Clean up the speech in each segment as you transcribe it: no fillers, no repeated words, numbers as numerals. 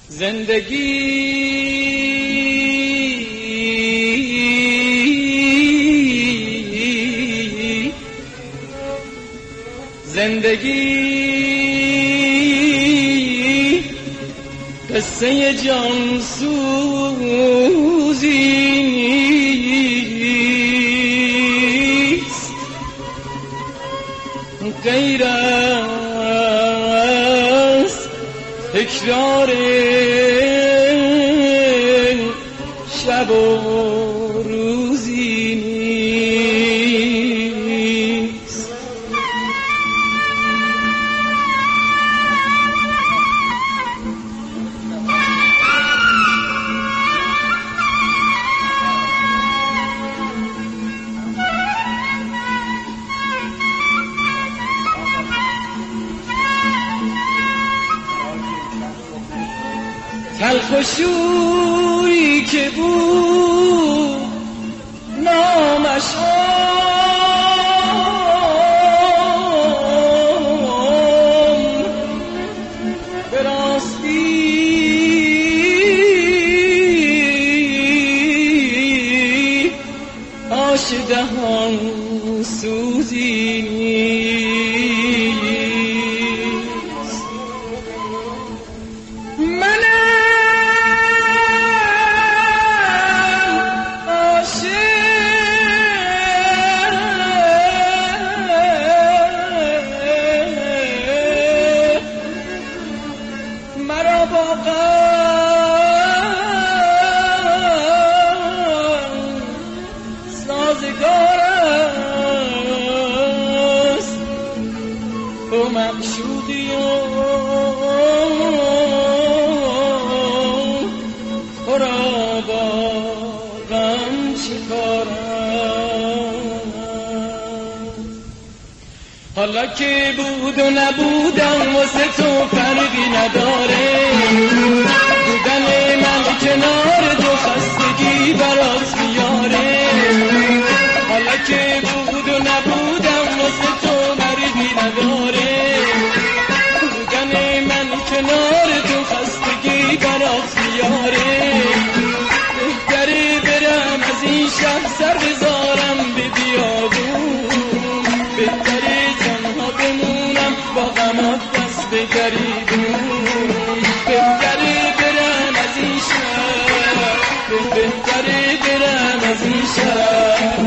زندگی قصه جانسوزی نیست غیر از تکرار شب و روزی نیست. تلخ و شوری که بود نامش به راستی آش دهان سوزی نیست. مرا با سازگار است تو معشوقی و تو را با غم چیکار است. حالا که بود و نبودم واسه تو فرقی نداره، بودن من کنار تو خستگی برات میاره. حالا که بود و نبودم واسه تو فرقی نداره، بودن من کنار تو خستگی برات میاره. بهتره برم از این شهر سر بذارم به بیابون، بهتره تنها بمونم با غمات دست به گریبون. بهتره برم از این شهر، بهتره برم از این شهر.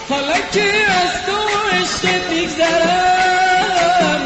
حالا که از تو عشقت میگذرم،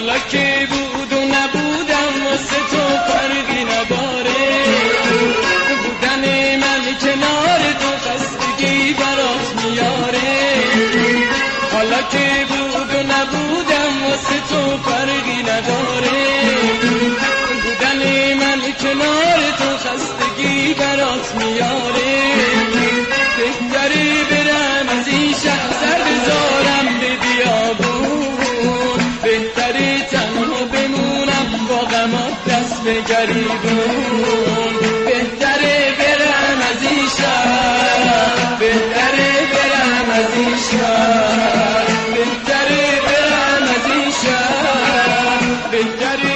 حالا که بود و نبودم واسه تو فرقی نداره، بودن من کنار تو خستگی برات میاره. حالا که بود و نبودم واسه تو فرقی نداره، بودن من کنار تو خستگی برات میاره. بهتره برم از این شهر سر بذارم به بیابون، بهتره تنها بمونم با غمات دست به گریبون. بهتره برم از این شهر، بهتره برم از این شهر، بهتره برم از این شهر، بهتره